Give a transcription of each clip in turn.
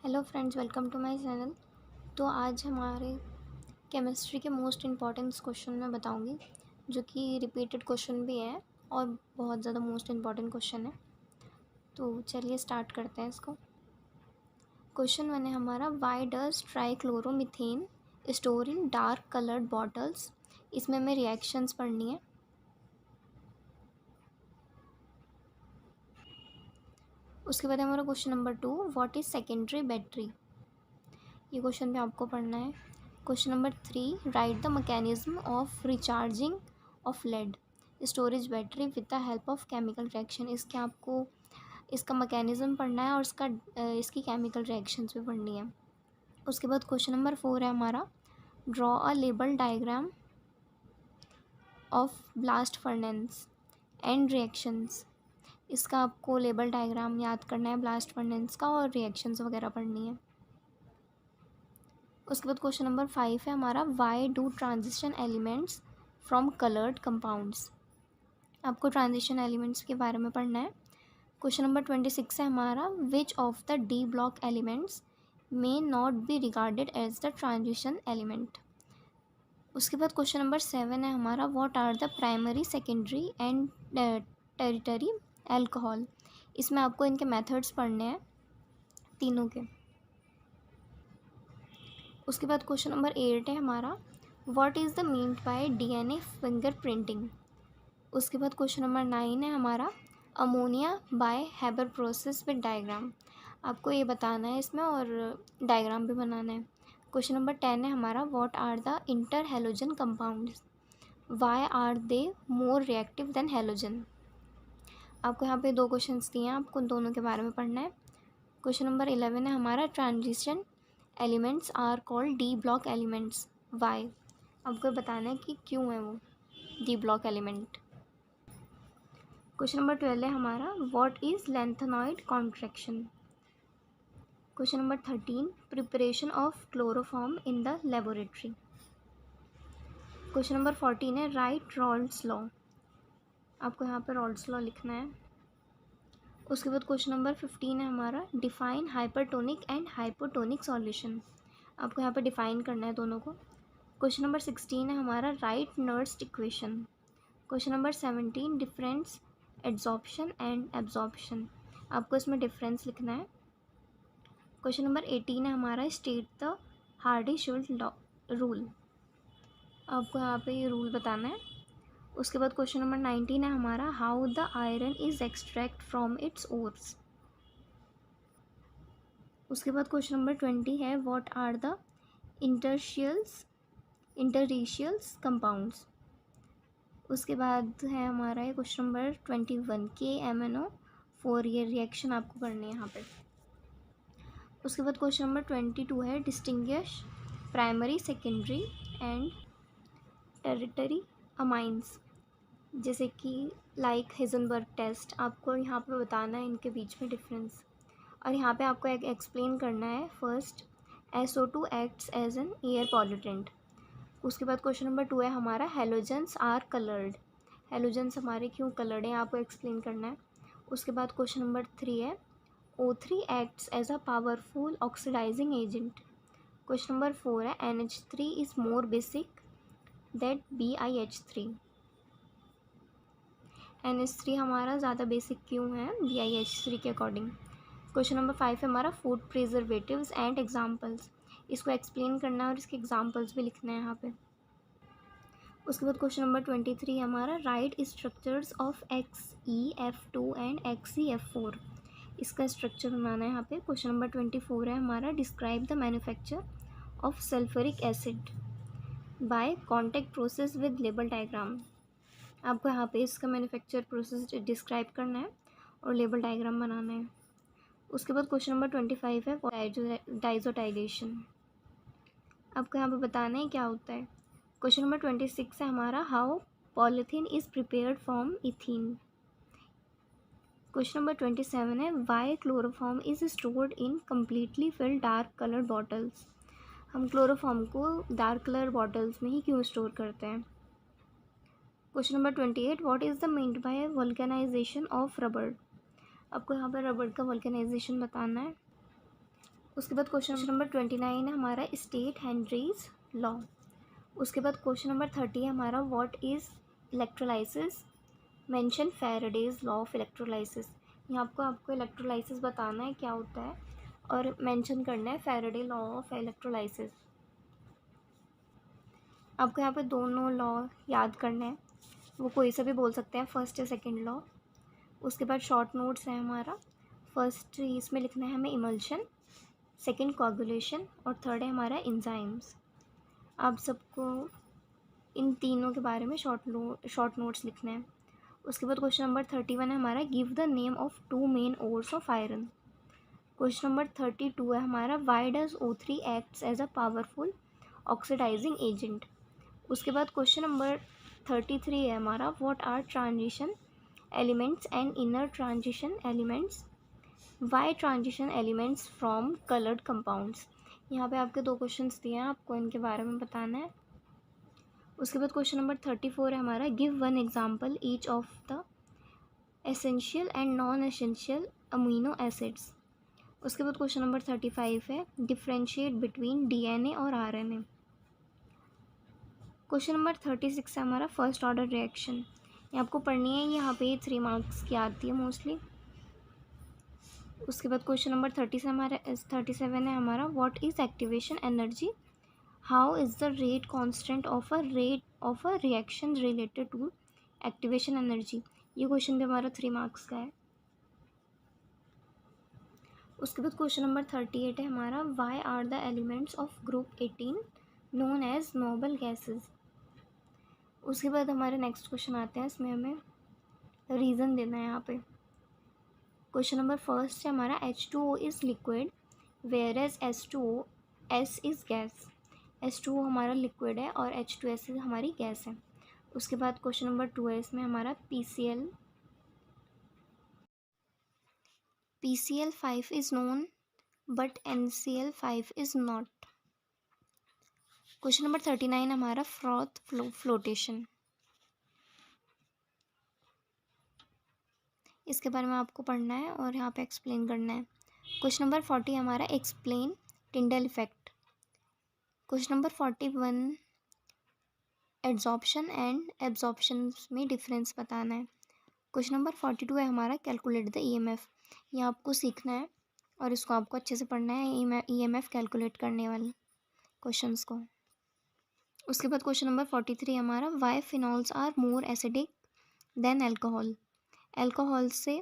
Hello friends, welcome to my channel. तो आज हमारे केमिस्ट्री के मोस्ट इम्पॉर्टेंट क्वेश्चन मैं बताऊंगी, जो कि रिपीटेड क्वेश्चन भी है और बहुत ज़्यादा मोस्ट इम्पॉर्टेंट क्वेश्चन है। तो चलिए स्टार्ट करते हैं इसको। क्वेश्चन 1 है हमारा, why does trichloromethane store in dark coloured bottles. इसमें हमें रिएक्शंस पढ़नी है। उसके बाद हमारा question number 2, what is secondary battery. ये क्वेश्चन भी आपको पढ़ना है। Question number 3, write the mechanism of recharging of lead storage battery with the help of chemical reaction. इसके आपको इसका मैकेनिज्म पढ़ना है और इसकी केमिकल रिएक्शंस भी पढ़नी है। उसके बाद क्वेश्चन नंबर 4 है हमारा, draw a label diagram of blast furnace and reactions. इसका आपको लेबल डायग्राम याद करना है ब्लास्ट फर्नेस का, और रिएक्शंस वगैरह पढ़नी है। उसके बाद क्वेश्चन नंबर 5 है हमारा, why do transition elements from coloured compounds. आपको ट्रांजिशन एलिमेंट्स के बारे में पढ़ना है। क्वेश्चन नंबर 26 है हमारा, which of the D block elements may not be regarded as the transition element. उसके बाद क्वेश्चन नंबर 7 है हमारा, what are the primary secondary and tertiary alcohol. इसमें आपको इनके मेथड्स पढ़ने हैं तीनों के। उसके बाद क्वेश्चन नंबर 8 है हमारा, what is the meant bye DNA fingerprinting. उसके बाद क्वेश्चन नंबर 9 है हमारा, ammonia bye Haber process with diagram. आपको ये बताना है इसमें और डायग्राम भी बनाना है। क्वेश्चन नंबर 10 है हमारा, what are the inter halogen compounds, why are they more reactive than halogen. आपको यहाँ पे 2 क्वेश्चंस दिए हैं, आपको उन दोनों के बारे में पढ़ना है। क्वेश्चन नंबर 11 है हमारा, transition elements are called D block elements, why. आपको बताना है कि क्यों है वो D block element. Question number 12 है हमारा, what is lanthanoid contraction. Question number 13, preparation of chloroform in the laboratory. Question number 14 है, राइट रॉल्ड्स लॉ। आपको यहाँ पर रॉल्ड्स लॉ लिखना है। उसके बाद क्वेश्चन नंबर 15 है हमारा, define hypertonic and hypotonic solution. आपको यहाँ पर डिफाइन करना है दोनों को। क्वेश्चन नंबर 16 है हमारा, right Nernst equation. Question number 17, difference adsorption and absorption. आपको इसमें डिफरेंस लिखना है। क्वेश्चन नंबर 18 है हमारा, स्टेट द हार्डी-शुल्ट रूल। आपको यहाँ पे ये रूल बताना है। उसके बाद क्वेश्चन नंबर 19 है हमारा, how the iron is extract from its ores. उसके बाद क्वेश्चन नंबर 20 है, व्हाट आर द इंटररेशियल्स कंपाउंड्स। उसके बाद है हमारा ये क्वेश्चन नंबर 21, KMnO4। ये रिएक्शन आपको करनी है यहाँ पे। उसके बाद क्वेश्चन नंबर 22 है, distinguish primary secondary and territory amines, जैसे कि लाइक हेजनबर्ग टेस्ट। आपको यहाँ पे बताना है इनके बीच में डिफरेंस, और यहाँ पे आपको एक एक्सप्लेन करना है। First, SO2 acts as an air pollutant. उसके बाद क्वेश्चन नंबर 2 है हमारा, हेलोजेंस आर कलर्ड। हेलोजेंस हमारे क्यों कलर्ड हैं, आपको एक्सप्लेन करना है। उसके बाद क्वेश्चन नंबर 3 है, O3 acts as a powerful oxidising agent. Question number 4 है, NH3 is more basic that BiH3। NH3 हमारा ज़्यादा बेसिक क्यों है BiH3 के अकॉर्डिंग। क्वेश्चन नंबर 5 है हमारा, फूड प्रिजर्वेटिव्स एंड एग्जाम्पल्स। इसको एक्सप्लेन करना है और इसके एग्जाम्पल्स भी लिखना है यहाँ पे। उसके बाद क्वेश्चन नंबर 23 है हमारा, right structures of XeF2 and XeF4। इसका स्ट्रक्चर बनाना है यहाँ पे। क्वेश्चन नंबर 24 है हमारा, describe the manufacture of sulphuric acid by contact process with label diagram. आपको यहाँ पे इसका मैन्युफैक्चर प्रोसेस डिस्क्राइब करना है और लेबल डायग्राम बनाना है। उसके बाद क्वेश्चन नंबर 25 है डाइजोटाइलेशन। आपको यहाँ पे बताना है क्या होता है। क्वेश्चन नंबर 26 है हमारा, how polythene is prepared from ethene. Question number 27 है, why chloroform is stored in completely filled dark colour bottles. हम क्लोरोफॉर्म को डार्क कलर बॉटल्स में ही क्यों स्टोर करते हैं। Question number 28, what is the meant by vulcanisation of rubber. आपको यहाँ पर रबर का वल्केनाइजेशन बताना है। उसके बाद क्वेश्चन नंबर 29 है हमारा स्टेट हेनरीज लॉ। उसके बाद क्वेश्चन नंबर 30 है हमारा what is electrolysis, mention Faraday's law of electrolysis. यहाँ आपको इलेक्ट्रोलाइसिस बताना है क्या होता है और मेंशन करना है फैराडे लॉ ऑफ इलेक्ट्रोलाइसिस। आपको यहाँ पे दोनों लॉ याद करना है, वो कोई सा भी बोल सकते हैं, फर्स्ट या सेकंड लॉ। उसके बाद शॉर्ट नोट्स है हमारा। फर्स्ट इसमें लिखना है हमें इमल्शन, सेकंड कोगुलेशन और थर्ड है हमारा एंजाइम्स। आप सबको इन तीनों के बारे में शॉर्ट नोट्स लिखने हैं। उसके बाद क्वेश्चन नंबर 31 है हमारा give the name of 2 main ores of iron. Question number 32 है हमारा why does O3 acts as a powerful oxidising agent. उसके बाद क्वेश्चन नंबर 33 है हमारा what are transition elements and inner transition elements, why transition elements from coloured compounds. यहाँ पे आपके 2 questions दिए हैं, आपको इनके बारे में बताना है। उसके बाद क्वेश्चन नंबर 34 है हमारा give one example each of the essential and non essential amino acids. उसके बाद क्वेश्चन नंबर 35 है डिफ्रेंशिएट बिटवीन DNA और RNA। क्वेश्चन नंबर 36 है हमारा फर्स्ट ऑर्डर रिएक्शन। ये आपको पढ़नी है, यहाँ पे 3 मार्क्स की आती है मोस्टली। उसके बाद क्वेश्चन नंबर 37 है हमारा what is activation energy, how is the rate constant of a reaction related to activation energy. ये क्वेश्चन भी हमारा 3 मार्क्स का है। उसके बाद क्वेश्चन नंबर 38 है हमारा why are the elements of group 18 known as noble gases. उसके बाद हमारे नेक्स्ट क्वेश्चन आते हैं, इसमें हमें रीज़न देना है। यहाँ पे क्वेश्चन नंबर फर्स्ट है हमारा H2O is liquid whereas H2S is gas. H2O हमारा लिक्विड है और H2S हमारी गैस है। उसके बाद क्वेश्चन नंबर 2 है, इसमें हमारा PCl5 is known but NCl5 is not. Question number 39 हमारा फ्रॉथ फ्लोटेशन, इसके बारे में आपको पढ़ना है और यहाँ पे एक्सप्लेन करना है। क्वेश्चन नंबर 40 हमारा explain Tyndall effect. Question number 41 adsorption and absorption में डिफरेंस बताना है। क्वेश्चन नंबर 42 है हमारा कैलकुलेट द EMF। ये आपको सीखना है और इसको आपको अच्छे से पढ़ना है, EMF कैलकुलेट करने वाले क्वेश्चंस को। उसके बाद क्वेश्चन नंबर 43 हमारा why phenols are more acidic than alcohol. Alcohol से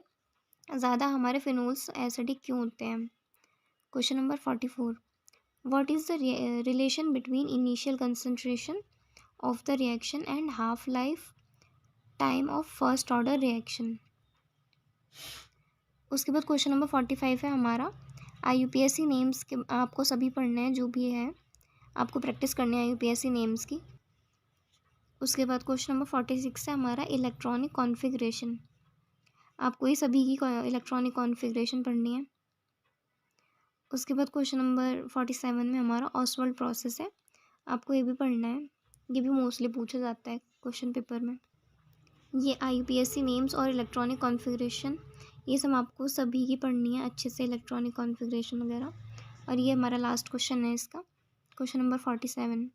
ज़्यादा हमारे फिनोल्स एसिडिक क्यों होते हैं। Question number 44 what is the relation between initial concentration of the reaction and half life time of first order reaction. उसके बाद question number 45 है हमारा IUPAC नेम्स के आपको सभी पढ़ने हैं, जो भी है आपको प्रैक्टिस करनी है IUPAC नेम्स की। उसके बाद क्वेश्चन नंबर 46 है हमारा इलेक्ट्रॉनिक कॉन्फ़िगरेशन। आपको ये सभी की इलेक्ट्रॉनिक कॉन्फ़िगरेशन पढ़नी है। उसके बाद क्वेश्चन नंबर 47 में हमारा ऑसवाल्ड प्रोसेस है, आपको ये भी पढ़ना है, ये भी मोस्टली पूछा जाता है क्वेश्चन पेपर में। ये IUPAC नेम्स और इलेक्ट्रॉनिक कॉन्फ़िगरेशन ये सब आपको सभी की पढ़नी है अच्छे से, इलेक्ट्रॉनिक कॉन्फ़िगरेशन वगैरह। और ये हमारा लास्ट क्वेश्चन है इसका, क्वेश्चन नंबर 47।